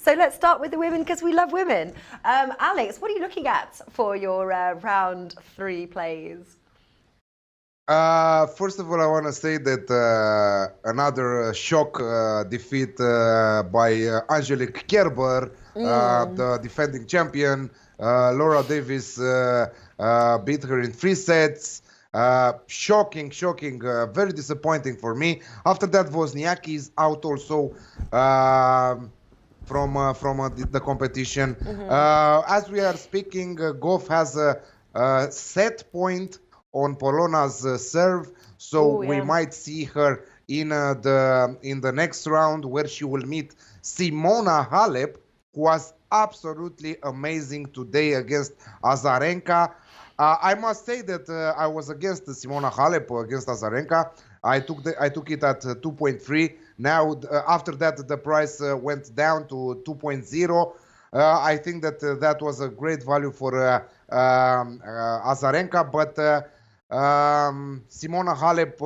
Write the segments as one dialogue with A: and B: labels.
A: So let's start with the women because we love women. Alex, what are you looking at for your round 3 plays?
B: First of all, I want to say that another shock defeat by Angelique Kerber, the defending champion. Laura Davis beat her in 3 sets. Shocking, very disappointing for me. After that, Wozniacki is out also from the competition. As we are speaking, Gauff has a set point on Polona's serve, so we might see her in the next round where she will meet Simona Halep, who was absolutely amazing today against Azarenka. I must say that I was against Simona Halep against Azarenka. I took it at 2.3. Now after that the price went down to 2.0. I think that that was a great value for Azarenka, but Simona Halep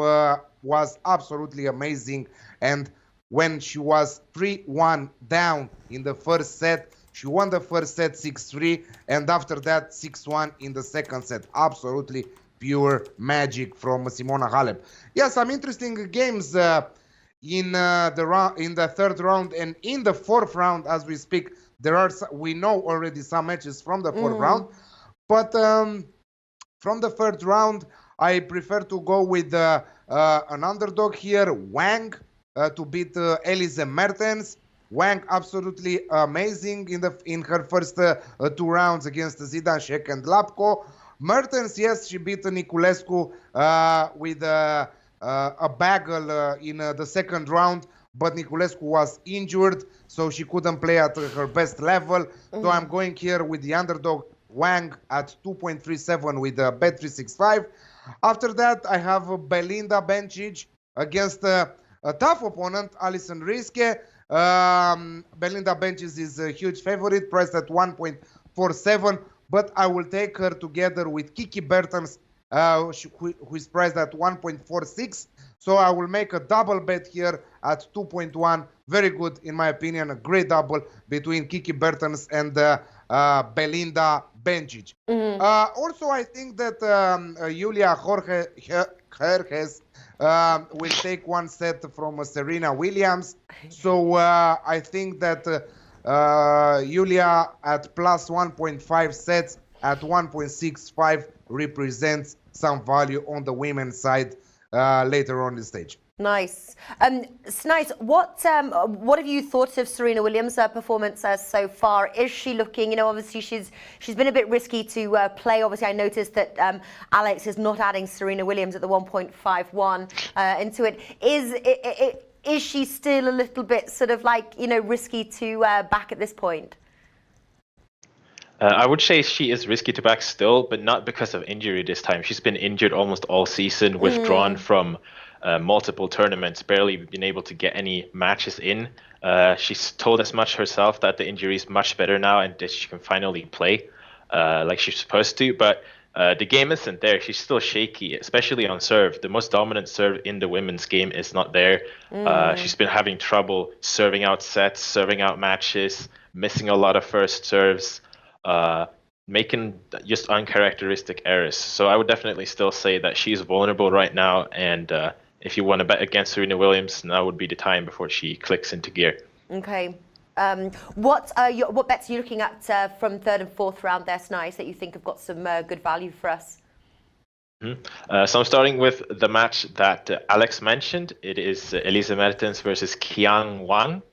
B: was absolutely amazing, and when she was 3-1 down in the first set, she won the first set 6-3, and after that 6-1 in the second set. Absolutely pure magic from Simona Halep. Yeah, some interesting games in the third round and in the fourth round as we speak. We know already some matches from the fourth round, but from the third round, I prefer to go with an underdog here, Wang, to beat Elise Mertens. Wang absolutely amazing in her first 2 rounds against Zidansek and Lapko. Mertens, yes, she beat Niculescu with a bagel in the second round, but Niculescu was injured, so she couldn't play at her best level. So I'm going here with the underdog Wang at 2.37 with Bet365. After that, I have Belinda Bencic against a tough opponent, Alison Riske. Belinda Bencic is a huge favorite, priced at 1.47, but I will take her together with Kiki Bertens, who is priced at 1.46. So I will make a double bet here at 2.1. Very good, in my opinion, a great double between Kiki Bertens and Belinda Bencic. Also, I think that Julia Herges will take 1 set from Serena Williams. So I think that Julia at plus 1.5 sets at 1.65 represents some value on the women's side later on the stage.
A: Nice. Snize, what have you thought of Serena Williams' performance so far? Is she looking, obviously she's been a bit risky to play. Obviously, I noticed that Alex is not adding Serena Williams at the 1.51 into it. Is she still a little bit sort of like, risky to back at this point?
C: I would say she is risky to back still, but not because of injury this time. She's been injured almost all season, withdrawn from multiple tournaments, barely been able to get any matches in. She's told as much herself that the injury is much better now and that she can finally play like she's supposed to. But the game isn't there. She's still shaky, especially on serve. The most dominant serve in the women's game is not there. She's been having trouble serving out sets, serving out matches, missing a lot of first serves, making just uncharacteristic errors. So I would definitely still say that she's vulnerable right now, and if you want to bet against Serena Williams, now would be the time before she clicks into gear.
A: Okay. What bets are you looking at from third and fourth round there, Snize, that you think have got some good value for us?
C: So I'm starting with the match that Alex mentioned. It is Elise Mertens versus Qiang Wang.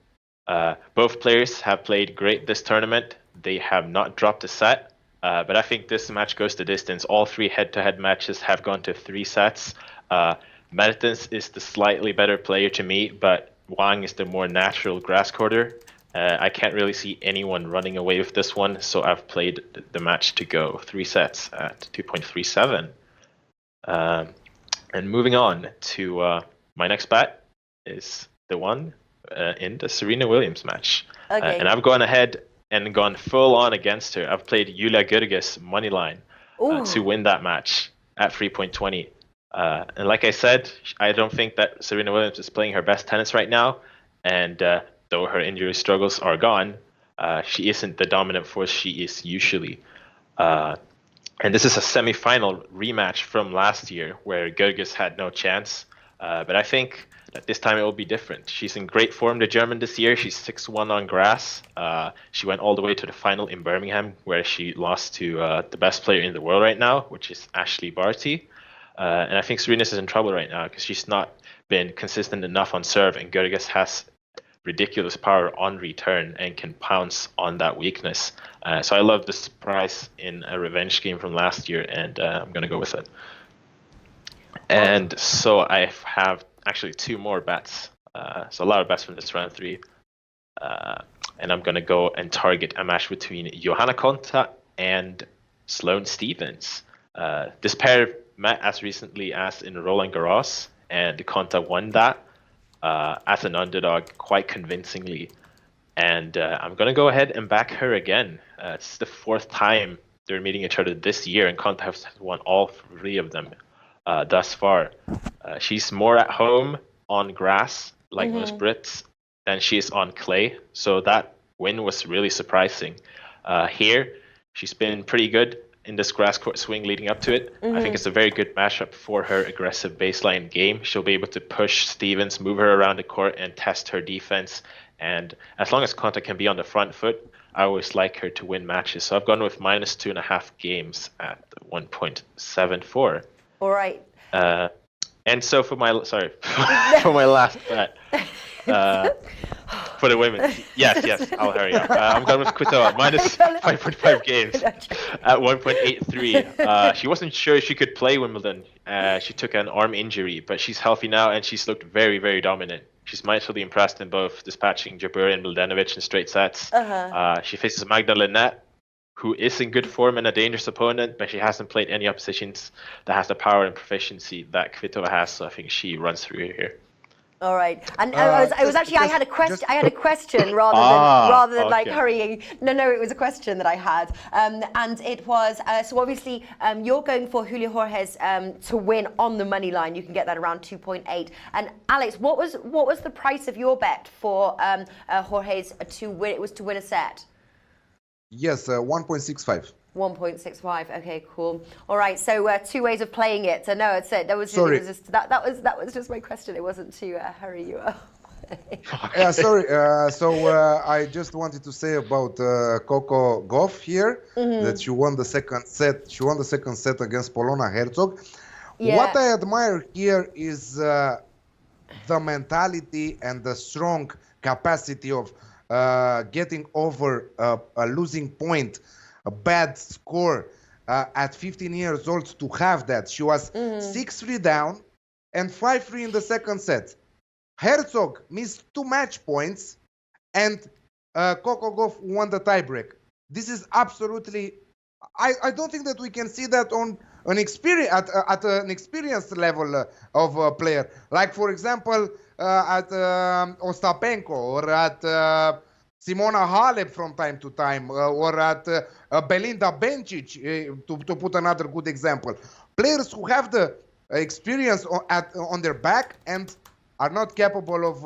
C: Both players have played great this tournament. They have not dropped a set, but I think this match goes the distance. All 3 head-to-head matches have gone to 3 sets. Mertens is the slightly better player to me, but Wang is the more natural grass courter. I can't really see anyone running away with this one, so I've played the match to go 3 sets at 2.37. And moving on to my next bet is the one in the Serena Williams match. Okay. And I've gone ahead and gone full on against her. I've played Julia Görges moneyline to win that match at 3.20. And like I said, I don't think that Serena Williams is playing her best tennis right now. And though her injury struggles are gone, She isn't the dominant force she is usually. And this is a semi-final rematch from last year where Gerges had no chance. But I think that this time it will be different. She's in great form, the German, this year. She's 6-1 on grass. She went all the way to the final in Birmingham, where she lost to the best player in the world right now, which is Ashley Barty. And I think Serena is in trouble right now because she's not been consistent enough on serve, and Gerges has ridiculous power on return and can pounce on that weakness. So I love the surprise in a revenge game from last year, and I'm going to go with it. And so I have actually 2 more bets. So a lot of bets from this round 3. And I'm going to go and target a match between Johanna Konta and Sloane Stephens. This pair met as recently as in Roland Garros, and Konta won that as an underdog quite convincingly. And I'm going to go ahead and back her again. It's the 4th time they're meeting each other this year, and Konta has won all 3 of them thus far. She's more at home on grass, like most Brits, than she is on clay. So that win was really surprising. Here, she's been pretty good in this grass court swing leading up to it. I think it's a very good matchup for her aggressive baseline game. She'll be able to push Stephens, move her around the court, and test her defense. And as long as Konta can be on the front foot, I always like her to win matches. So I've gone with -2.5 games at 1.74.
A: All right.
C: And so for my for my last bet, for the women, yes, I'll hurry up. I'm going with Kvitova, -5.5 games at 1.83. She wasn't sure if she could play Wimbledon. She took an arm injury, but she's healthy now, and she's looked very, very dominant. She's mightily impressed in both dispatching Jabeur and Mladenovic in straight sets. She faces Magda Linette, who is in good form and a dangerous opponent, but she hasn't played any oppositions that has the power and proficiency that Kvitova has, so I think she runs through here.
A: All right, and I had a question rather than like hurrying. No, it was a question that I had, and it was so obviously you're going for Julio Jorges to win on the money line. You can get that around 2.8. And Alex, what was the price of your bet for Jorges to win? It was to win a set.
B: Yes, 1.65.
A: 1.65. Okay, cool. All right, so 2 ways of playing it. So no, it's that was
B: sorry.
A: That was just my question. It wasn't to hurry you up.
B: Sorry. I just wanted to say about Coco Gauff here that she won the second set. She won the second set against Polona Hercog. Yeah. What I admire here is the mentality and the strong capacity of getting over a losing point, a bad score at 15 years old. To have that, she was 6-3 down and 5-3 in the second set. Hercog missed 2 match points, and Coco Gauff won the tiebreak. This is absolutely. I don't think that we can see that on an experience at an experienced level of a player, like for example at Ostapenko or at Simona Halep from time to time, or at Belinda Bencic, to put another good example. Players who have the experience on their back and are not capable of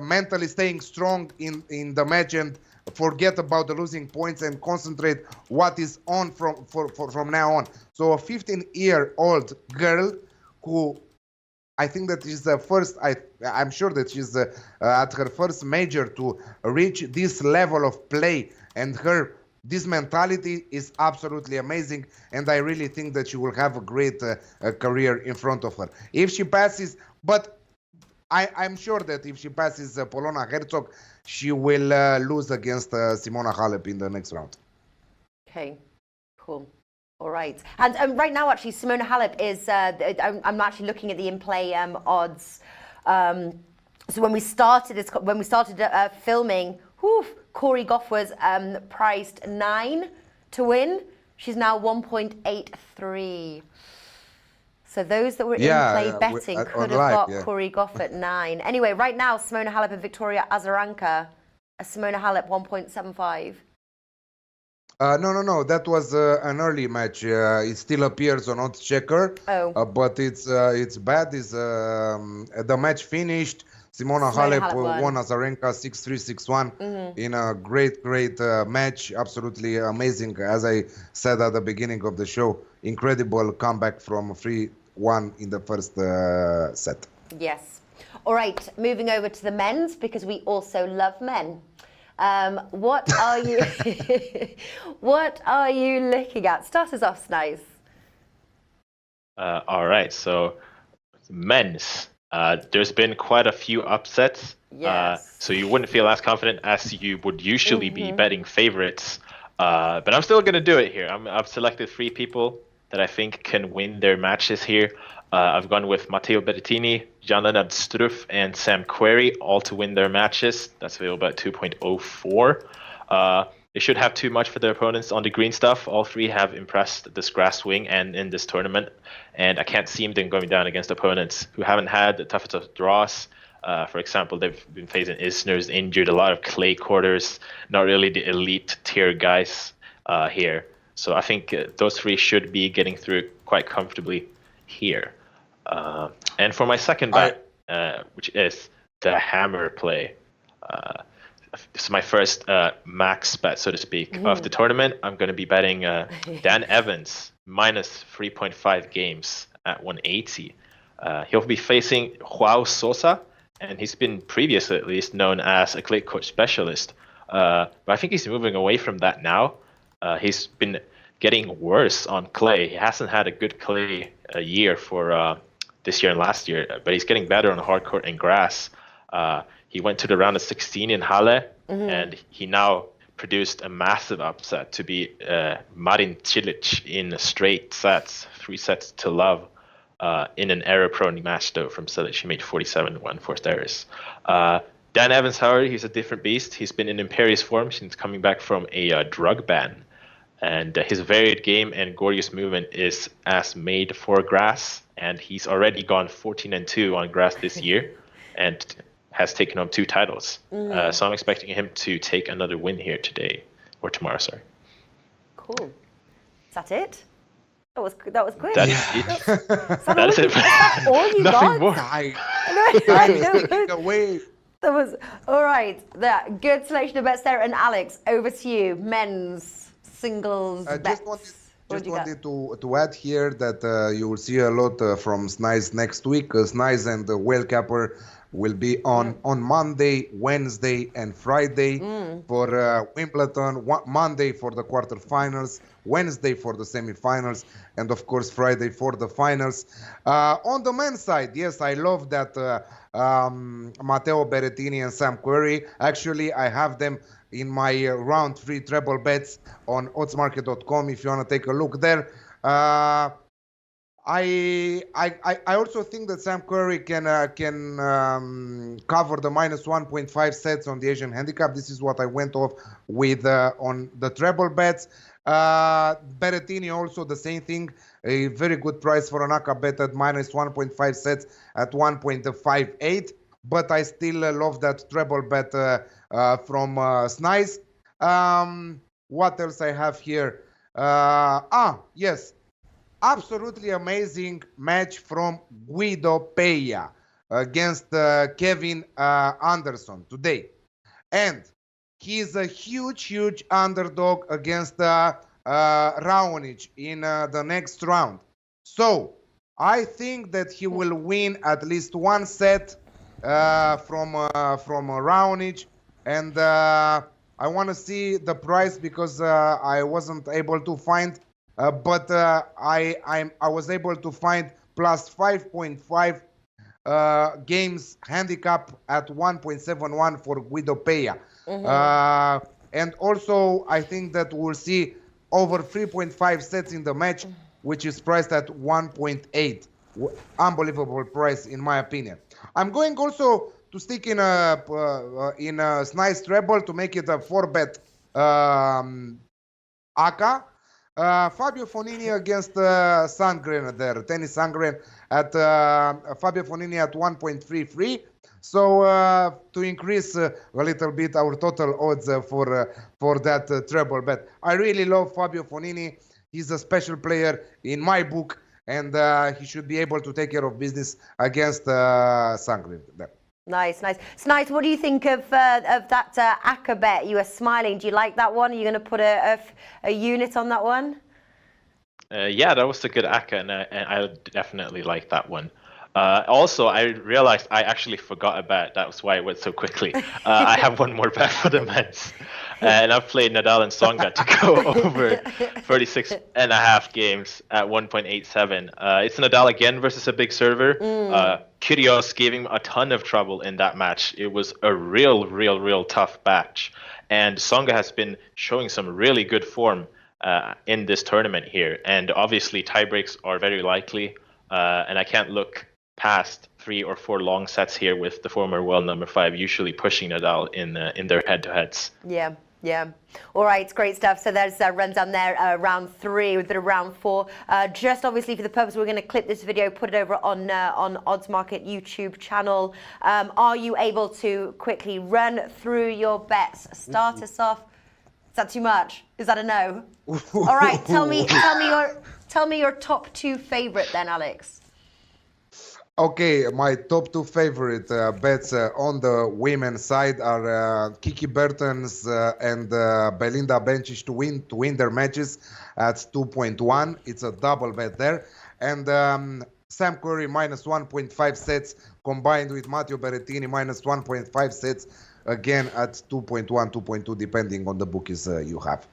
B: mentally staying strong in the match and forget about the losing points and concentrate what is on from now on. So a 15-year-old girl who I think that is the first. I'm sure that she's at her first major to reach this level of play, and this mentality is absolutely amazing. And I really think that she will have a great career in front of her if she passes. But I'm sure that if she passes Polona Hercog, she will lose against Simona Halep in the next round.
A: Okay, cool. All right, and right now, actually, Simona Halep is. I'm actually looking at the in-play odds. So when we started filming, Cori Gauff was priced 9 to win. She's now 1.83. So those that were in-play betting could have got Cori Gauff at 9. Anyway, right now, Simona Halep and Victoria Azarenka. Simona Halep 1.75.
B: No. That was an early match. It still appears on Oddschecker, but it's bad. The match finished, Simona
A: Simona
B: Halep
A: Halep
B: won Azarenka 6-3, 6-1 in a great match. Absolutely amazing. As I said at the beginning of the show, incredible comeback from 3-1 in the first set.
A: Yes. All right, moving over to the men's, because we also love men. What are you what are you looking at? Start us off, Snize.
C: All right, so men's. There's been quite a few upsets.
A: Yes.
C: So you wouldn't feel as confident as you would usually be betting favorites. But I'm still going to do it here. I've selected 3 people that I think can win their matches here. I've gone with Matteo Berrettini, Jan-Lennard Struff, and Sam Querrey, all to win their matches. That's available at 2.04. They should have too much for their opponents on the green stuff. All 3 have impressed this grass swing and in this tournament. And I can't see them going down against opponents who haven't had the toughest of draws. For example, they've been facing Isner's injured, a lot of clay quarters, not really the elite tier guys here. So I think those 3 should be getting through quite comfortably here. And for my second bet, which is the hammer play, this is my first max bet, so to speak, of the tournament. I'm going to be betting Dan Evans minus 3.5 games at 180. He'll be facing Joao Sosa, and he's been previously at least known as a clay court specialist. But I think he's moving away from that now. He's been getting worse on clay. He hasn't had a good clay year for this year and last year, but he's getting better on hard court and grass. He went to the round of 16 in Halle, and he now produced a massive upset to beat Marin Cilic in straight sets, 3 sets to love, in an error-prone match, though, from Cilic. He made 47-1 forced errors. Dan Evans, however, he's a different beast. He's been in imperious form since coming back from a drug ban. And his varied game and gorgeous movement is as made for grass. And he's already gone 14-2 on grass this year and has taken home 2 titles. So I'm expecting him to take another win here today, or tomorrow, sorry.
A: Cool. Is that it? That was quick.
C: That is it.
A: That
C: is it.
A: That's all you
C: Nothing
A: got?
C: more.
B: Time away.
A: That was all right. That good selection of bets there. And Alex, over to you. Men's singles bets.
B: Just wanted to add here that you will see a lot from Snize next week. Snize and the Whale Capper will be on Monday, Wednesday, and Friday for Wimbledon. Monday for the quarterfinals, Wednesday for the semifinals, and of course Friday for the finals. On the men's side, yes, I love that Matteo Berrettini and Sam Querrey. Actually, I have them in my round 3 treble bets on oddsmarket.com if you want to take a look there. I also think that Sam Querrey can cover the minus 1.5 sets on the Asian handicap. This is what I went off with on the treble bets. Berrettini also the same thing. A very good price for an ACA bet at minus 1.5 sets at 1.58. But I still love that treble bet from Snize. What else I have here? Yes. Absolutely amazing match from Guido Peja against Kevin Anderson today. And he's a huge underdog against Raonic in the next round. So I think that he will win at least 1 set from Raonic. And I want to see the price because I wasn't able to find but I was able to find plus 5.5 games handicap at 1.71 for Guido Peja. And also, I think that we'll see over 3.5 sets in the match, which is priced at 1.8. Unbelievable price, in my opinion. I'm going also to stick in a Snize treble to make it a 4-bet ACA. Fabio Fognini against Sandgren there, Tennis Sandgren at Fabio Fognini at 1.33. So to increase a little bit our total odds for that treble bet. I really love Fabio Fognini. He's a special player in my book, and he should be able to take care of business against Sandgren there.
A: Nice, nice. Snize, what do you think of that Aka bet? You were smiling. Do you like that one? Are you going to put a unit on that one?
C: Yeah, that was a good Aka, and I definitely like that one. Also, I realized I actually forgot a bet. That was why it went so quickly. I have one more bet for the men's. And I've played Nadal and Tsonga to go over 36.5 games at 1.87. It's Nadal again versus a big server. Kyrgios gave him a ton of trouble in that match. It was a real tough match. And Tsonga has been showing some really good form in this tournament here. And obviously tie breaks are very likely. And I can't look past 3 or 4 long sets here with the former world number 5 usually pushing Nadal in their head-to-heads.
A: Yeah. Yeah. All right. Great stuff. So there's runs down there, round 3 with a bit of round 4. Just obviously for the purpose, we're going to clip this video, put it over on Odds Market YouTube channel. Are you able to quickly run through your bets? Start us off. Is that too much? Is that a no? All right. Tell me your top 2 favorite then, Alex.
B: Okay, my top 2 favorite bets on the women's side are Kiki Bertens and Belinda Bencic to win their matches at 2.1. It's a double bet there. And Sam Querrey minus 1.5 sets combined with Matteo Berrettini minus 1.5 sets, again at 2.1, 2.2, depending on the bookies you have.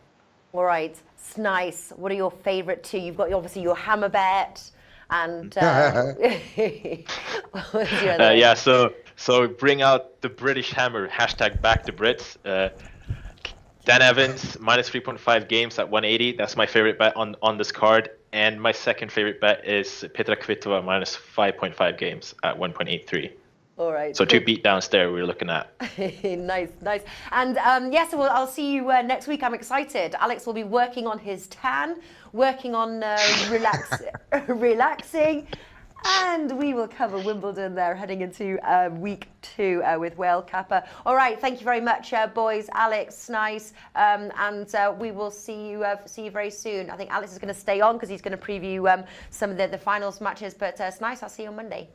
A: All right, Snize, what are your favorite 2? You've got obviously your hammer bet. And
C: yeah, so bring out the British hammer, hashtag back the Brits. Dan Evans minus 3.5 games at 180. That's my favorite bet on this card. And my second favorite bet is Petra Kvitova minus 5.5 games at 1.83.
A: All right.
C: So 2 beatdowns there we're looking at.
A: Nice, nice. And yes, well, I'll see you next week. I'm excited. Alex will be working on his tan, working on relaxing, and we will cover Wimbledon there heading into week 2 with Whale Kappa. All right, thank you very much, boys. Alex, Snize, and we will see you very soon. I think Alex is going to stay on because he's going to preview some of the finals matches. But Snize, I'll see you on Monday.